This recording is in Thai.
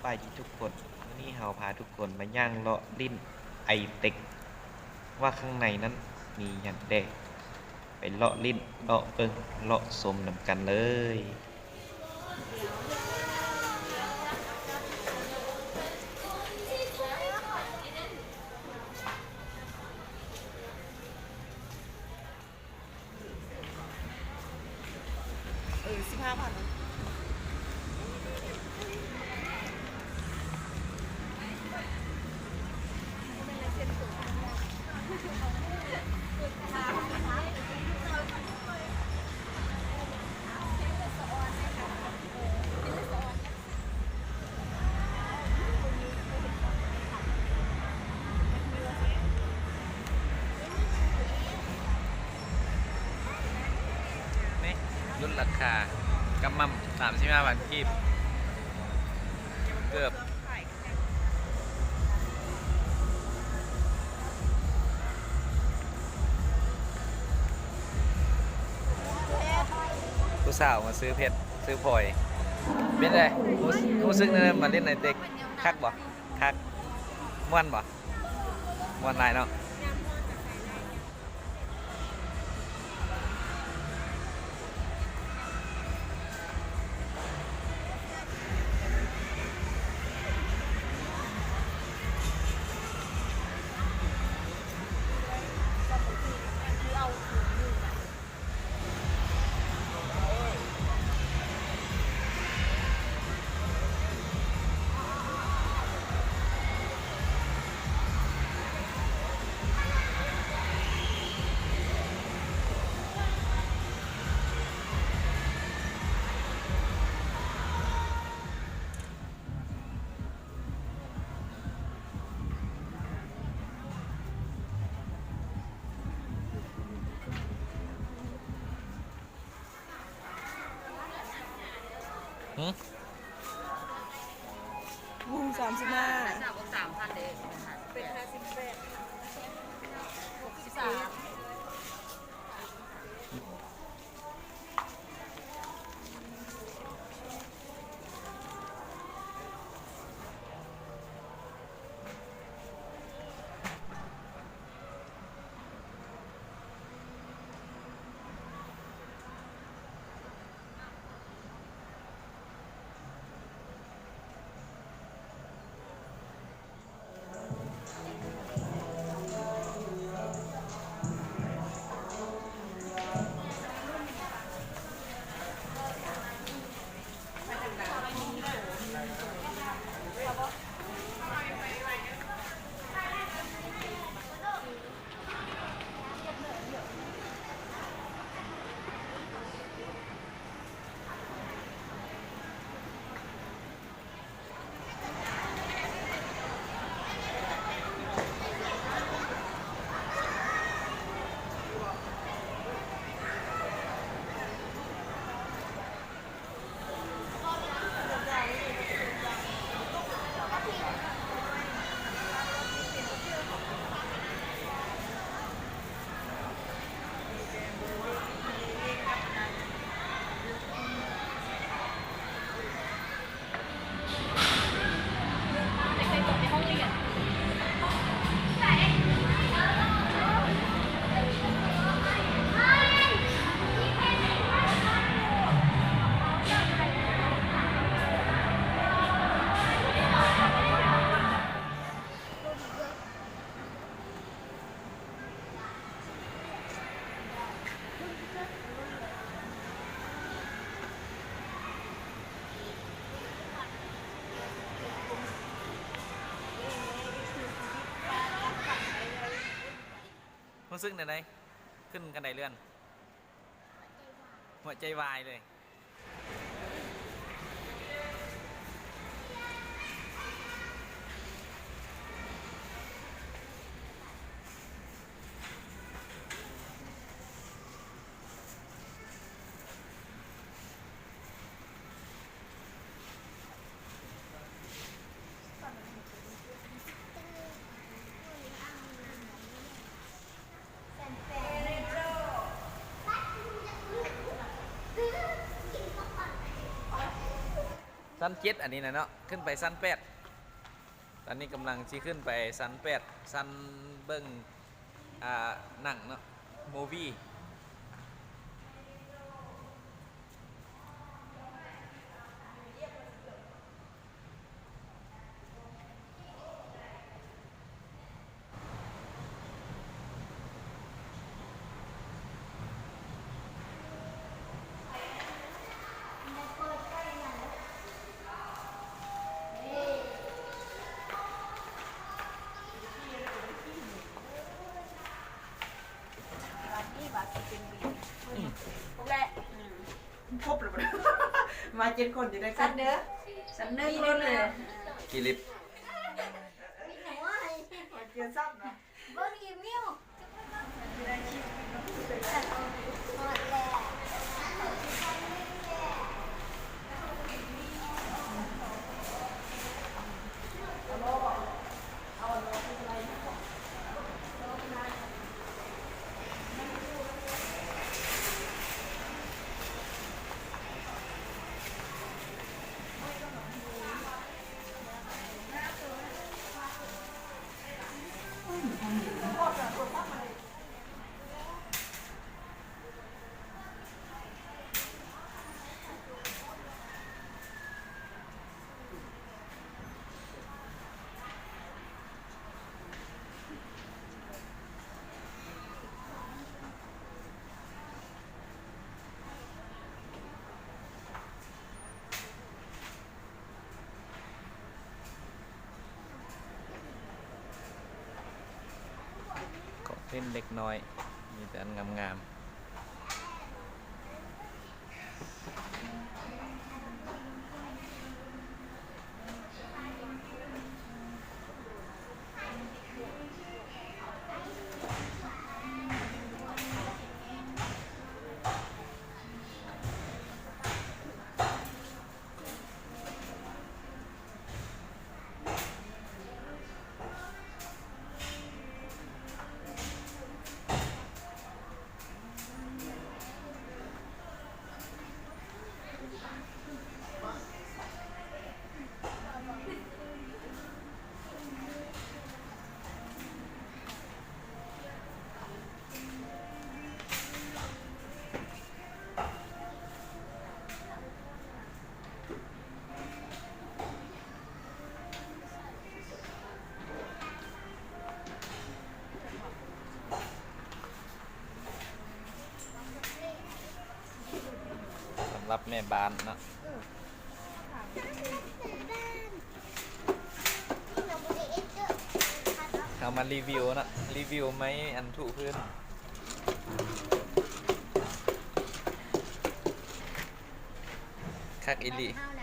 บายดีทุกคนวันนี้เราพาทุกคนมาย่างเลาะลิ้นไอเต็กว่าข้างในนั้นมีอย่างแดกไปเลาะลิ้นเลาะเปิงเลาะสมนำกันเลย15,000นี่ลดราคากำมั่ม35 บาทกีบเกือบผู้สาวมาซื้อเพชรซื้อพลอยเป็นไงรู้สึกเนี่ยมาเล่นในเต็กคักบ่คักม่วนบ่ม่วนหลายเนาะหืมมุง353,000เลยเป็น58 63รู้สึกในไหนขึ้นกันไดเลื่อนหัวใจวายเลย ชั้น7อันนี้นะเนาะขึ้นไปชั้น8ตอนนี้กำลังสิขึ้นไปชั้น8ชั้นเบิ่งหนังเนาะมูวี่ครบแล้วครบเลยมาเจ็ดคนจะได้สันเด้อสันเด้อยี่เลย กี่ลิตร เจ็ดซับนะ ของเล่นเล็กน้อยมีแต่อันงามสำหรับแม่บ้านเนาะเอามารีวิวนะรีวิวไหมอันถูกพื้นคักอิลิ เอาแล้